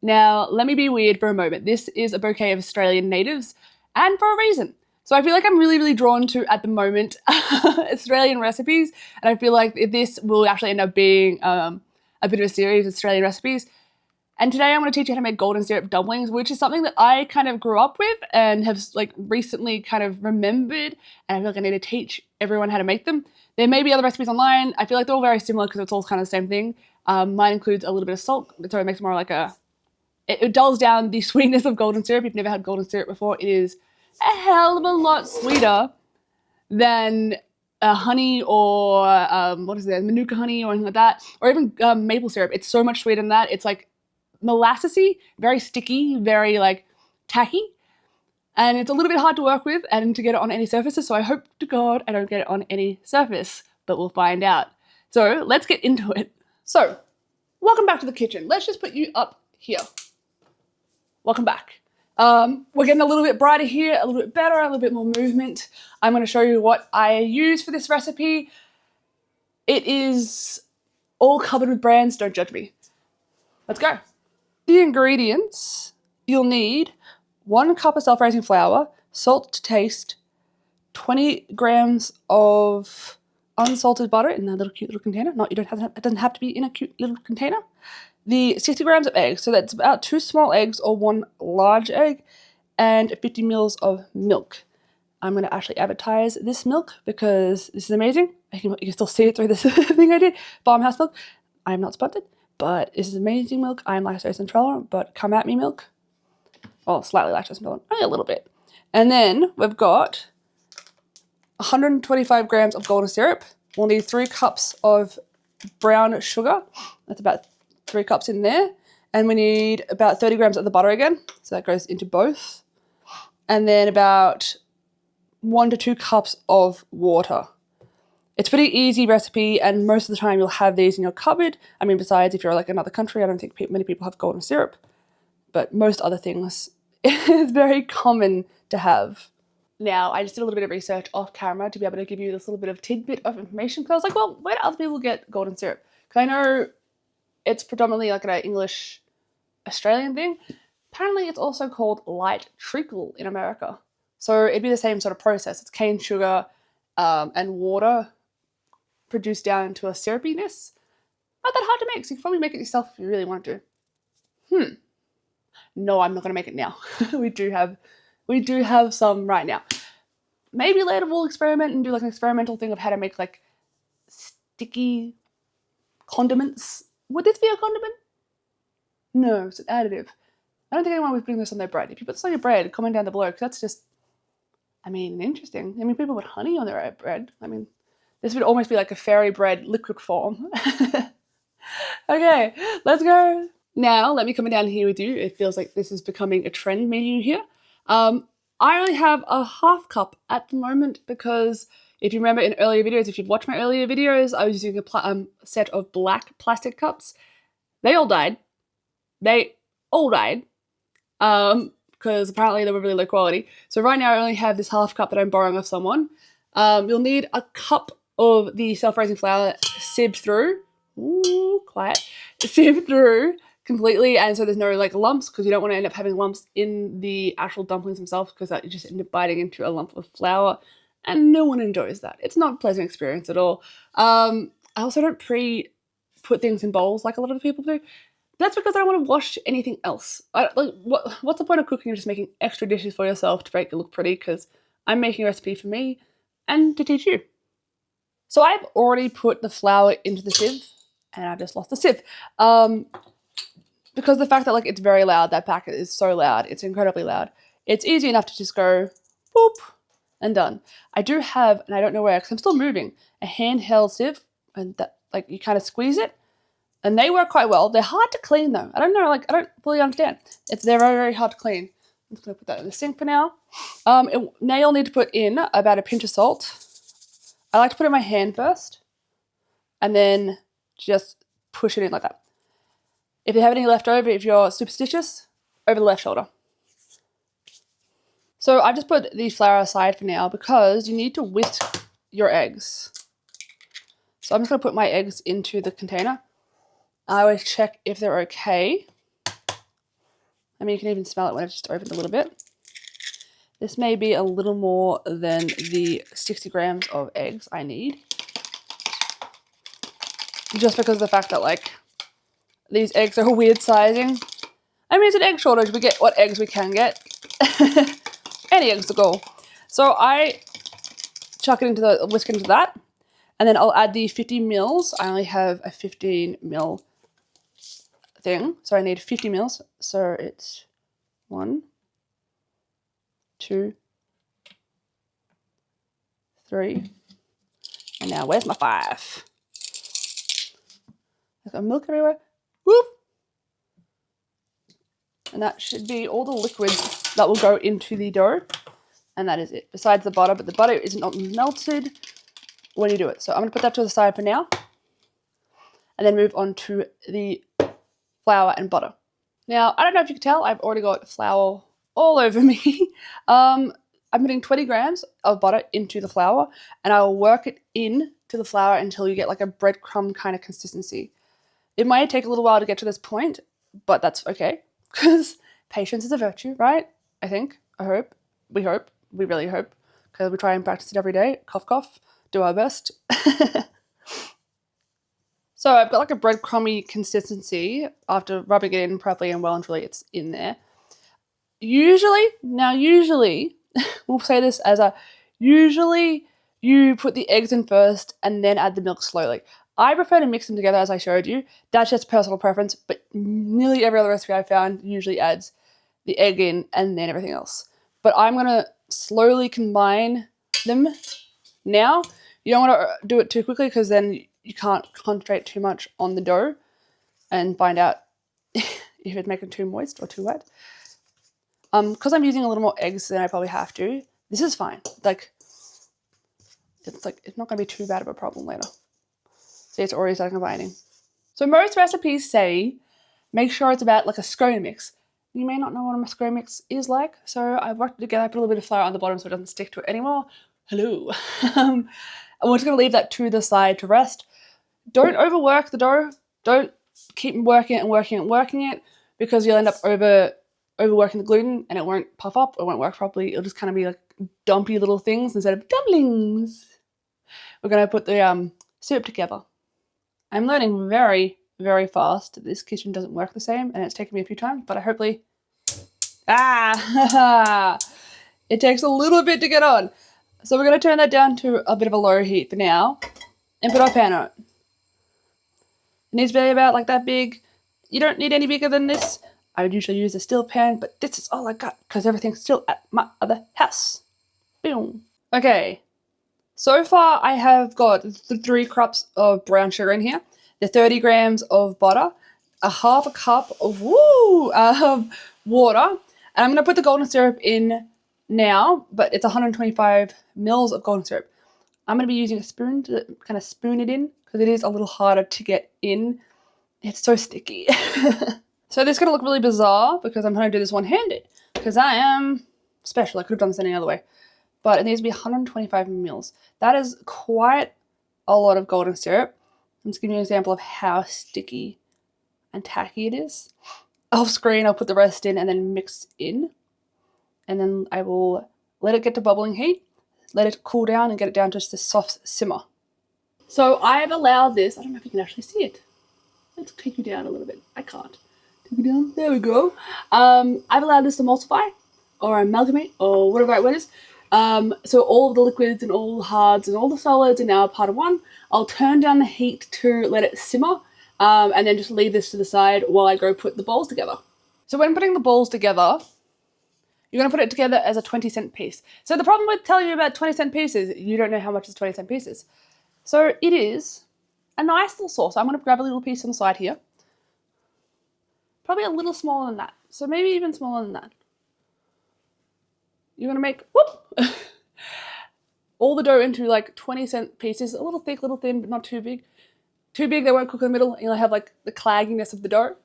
Now, let me be weird for a moment. This is a bouquet of Australian natives, and for a reason. So I feel like I'm really, really drawn to, at the moment, Australian recipes, and I feel like this will actually end up being a bit of a series of Australian recipes. And today I'm going to teach you how to make golden syrup dumplings, which is something that I kind of grew up with and have like recently kind of remembered, and I feel like I need to teach everyone how to make them. There may be other recipes online. I feel like they're all very similar because it's all kind of the same thing. Mine includes a little bit of salt, so it makes it more like it dulls down the sweetness of golden syrup. If you've never had golden syrup before, it is a hell of a lot sweeter than honey or what is it, manuka honey or anything like that, or even maple syrup. It's so much sweeter than that. It's like molassesy, very sticky, very like tacky, and it's a little bit hard to work with and to get it on any surfaces. So I hope to God I don't get it on any surface, but we'll find out. So let's get into it. So welcome back to the kitchen. Let's just put you up here. Welcome back. We're getting a little bit brighter here, a little bit better, a little bit more movement. I'm going to show you what I use for this recipe. It is all covered with brands. Don't judge me. Let's go. The ingredients, you'll need 1 cup of self-raising flour, salt to taste, 20 grams of unsalted butter in a little cute little container. It doesn't have to be in a cute little container. The 60 grams of eggs, so that's about 2 small eggs or 1 large egg, and 50 mils of milk. I'm going to actually advertise this milk because this is amazing. You can still see it through this thing I did. Farmhouse milk. I am not sponsored, but this is amazing milk. I am lactose intolerant, but come at me, milk. Oh, slightly lactose intolerant, only a little bit. And then we've got 125 grams of golden syrup. We'll need 3 cups of brown sugar. That's about 3 cups in there. And we need about 30 grams of the butter again. So that goes into both. And then about 1 to 2 cups of water. It's a pretty easy recipe, and most of the time you'll have these in your cupboard. I mean, besides if you're like another country, I don't think many people have golden syrup. But most other things, it's very common to have. Now, I just did a little bit of research off camera to be able to give you this little bit of tidbit of information, because I was like, well, where do other people get golden syrup? Because I know it's predominantly like an English Australian thing. Apparently it's also called light treacle in America. So it'd be the same sort of process. It's cane sugar and water produced down into a syrupiness. Not that hard to make, so you can probably make it yourself if you really want to. No, I'm not going to make it now. we do have some right now. Maybe later we'll experiment and do like an experimental thing of how to make like sticky condiments. Would this be a condiment? No, it's an additive. I don't think anyone would bring this on their bread. If you put this on your bread, comment down below, because that's just, I mean, interesting. I mean, people put honey on their bread. I mean, this would almost be like a fairy bread liquid form. Okay, let's go. Now, let me come down here with you. It feels like this is becoming a trend menu here. I only have a half cup at the moment because if you remember in earlier videos, if you've watched my earlier videos, I was using a set of black plastic cups. They all died. Because apparently they were really low quality. So right now I only have this half cup that I'm borrowing off someone. You'll need a cup of the self-raising flour sieved through. Ooh, quiet. Sieved through completely, and so there's no like lumps, because you don't want to end up having lumps in the actual dumplings themselves, because that you just end up biting into a lump of flour, and no one enjoys that. It's not a pleasant experience at all. I also don't put things in bowls like a lot of people do. That's because I don't want to wash anything else. What's the point of cooking and just making extra dishes for yourself to make it look pretty? Because I'm making a recipe for me and to teach you. So I've already put the flour into the sieve, and I've just lost the sieve. Because the fact that like it's very loud, that packet is so loud, it's incredibly loud. It's easy enough to just go boop and done. I do have, and I don't know where, because I'm still moving, a handheld sieve, and that like you kind of squeeze it. And they work quite well. They're hard to clean though. I don't know, like I don't fully understand. They're very, very hard to clean. I'm just gonna put that in the sink for now. Now you'll need to put in about a pinch of salt. I like to put it in my hand first, and then just push it in like that. If you have any left over, if you're superstitious, over the left shoulder. So I just put the flour aside for now because you need to whisk your eggs. So I'm just gonna put my eggs into the container. I always check if they're okay. I mean, you can even smell it when I've just opened a little bit. This may be a little more than the 60 grams of eggs I need. Just because of the fact that, like, these eggs are a weird sizing. I mean, it's an egg shortage. We get what eggs we can get. Any eggs to go. So I chuck it into the whisk into that. And then I'll add the 50 mils. I only have a 15 mil thing. So I need 50 mils. So it's 1, 2, 3. And now where's my 5? I've got milk everywhere. Whoop! And that should be all the liquid that will go into the dough. And that is it. Besides the butter, but the butter is not melted when you do it. So I'm going to put that to the side for now. And then move on to the flour and butter. Now, I don't know if you can tell, I've already got flour all over me. I'm putting 20 grams of butter into the flour, and I'll work it in to the flour until you get like a breadcrumb kind of consistency. It might take a little while to get to this point, but that's okay, because patience is a virtue, right? I think, I hope, we really hope, because we try and practice it every day. Cough, cough, do our best. So I've got like a breadcrumby consistency after rubbing it in properly and well and truly it's in there. Usually, we'll say this as usually you put the eggs in first and then add the milk slowly. I prefer to mix them together as I showed you. That's just personal preference, but nearly every other recipe I've found usually adds the egg in and then everything else. But I'm going to slowly combine them now. You don't want to do it too quickly because then you can't concentrate too much on the dough and find out if it's making too moist or too wet. Because I'm using a little more eggs than I probably have to, this is fine. It's not going to be too bad of a problem later. See, it's already starting combining. So most recipes say make sure it's about like a scone mix. You may not know what a scone mix is like, so I've worked it together. I put a little bit of flour on the bottom so it doesn't stick to it anymore. Hello. I'm just going to leave that to the side to rest. Don't overwork the dough. Don't keep working it because you'll end up overworking the gluten and it won't puff up, it won't work properly. It'll just kind of be like dumpy little things instead of dumplings. We're going to put the syrup together. I'm learning very, very fast. This kitchen doesn't work the same and it's taken me a few times, but I hopefully... It takes a little bit to get on. So we're going to turn that down to a bit of a low heat for now and put our pan on it. It needs to be about like that big. You don't need any bigger than this. I would usually use a steel pan, but this is all I got because everything's still at my other house. Boom. Okay. So far, I have got the 3 cups of brown sugar in here, the 30 grams of butter, a half a cup of water, and I'm going to put the golden syrup in now, but it's 125 mils of golden syrup. I'm going to be using a spoon to kind of spoon it in because it is a little harder to get in. It's so sticky. So this is going to look really bizarre because I'm trying to do this one-handed because I am special. I could have done this any other way. But it needs to be 125 mils. That is quite a lot of golden syrup. I'm just giving you an example of how sticky and tacky it is. Off screen, I'll put the rest in and then mix in. And then I will let it get to bubbling heat, let it cool down and get it down to just a soft simmer. So I've allowed this, I don't know if you can actually see it. Let's take you down a little bit. I can't. Take you down. There we go. I've allowed this to emulsify or amalgamate or whatever the right word is. So all of the liquids and all the hards and all the solids are now part of one. I'll turn down the heat to let it simmer and then just leave this to the side while I go put the balls together. So when putting the balls together, you're going to put it together as a 20-cent piece. So the problem with telling you about 20-cent pieces, you don't know how much is 20-cent pieces. So it is a nice little sauce. I'm going to grab a little piece on the side here. Probably a little smaller than that. So maybe even smaller than that. You're going to make, all the dough into like 20-cent pieces. A little thick, little thin, but not too big. Too big, they won't cook in the middle. You'll have like the clagginess of the dough.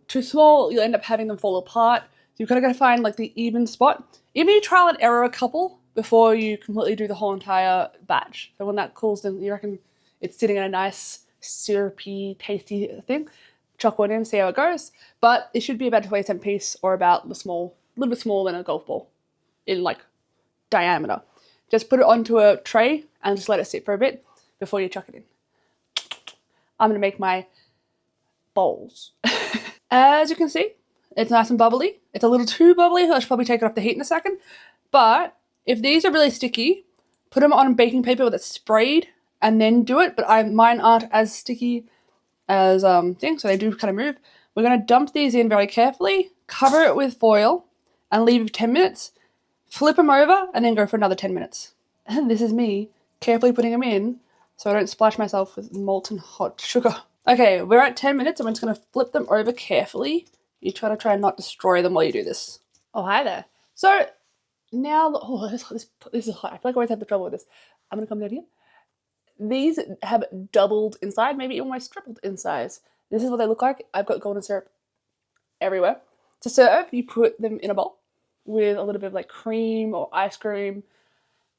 Too small, you'll end up having them fall apart. So you've kind of got to find like the even spot. Even you trial and error a couple before you completely do the whole entire batch. So when that cools, then you reckon it's sitting in a nice syrupy, tasty thing. chuck one in, see how it goes. But it should be about a 20-cent piece or about a little bit smaller than a golf ball in like diameter. Just put it onto a tray and just let it sit for a bit before you chuck it in. I'm gonna make my bowls. As you can see, it's nice and bubbly. It's a little too bubbly, I should probably take it off the heat in a second. But if these are really sticky, put them on baking paper that's sprayed and then do it. But mine aren't as sticky as things, so they do kind of move. We're gonna dump these in very carefully, cover it with foil, and leave 10 minutes. Flip them over and then go for another 10 minutes. And this is me carefully putting them in so I don't splash myself with molten hot sugar. Okay, we're at 10 minutes and we're just gonna flip them over carefully. You try and not destroy them while you do this. Oh, hi there. So now, oh, this is hot. I feel like I always have the trouble with this. I'm gonna come down here. These have doubled in size, maybe almost tripled in size. This is what they look like. I've got golden syrup everywhere. To serve, you put them in a bowl with a little bit of like cream or ice cream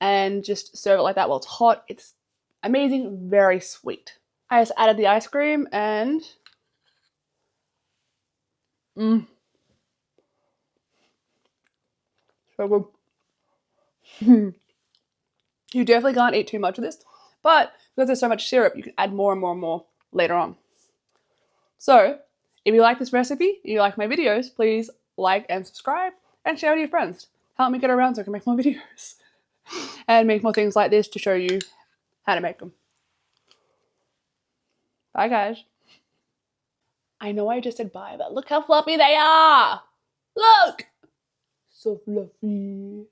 and just serve it like that while it's hot. It's amazing, very sweet. I just added the ice cream and so good. You definitely can't eat too much of this, but because there's so much syrup, you can add more and more and more later on. So, if you like this recipe, you like my videos, please like and subscribe and share with your friends. Help me get around so I can make more videos and make more things like this to show you how to make them. Bye, guys. I know I just said bye, but look how fluffy they are. Look! So fluffy.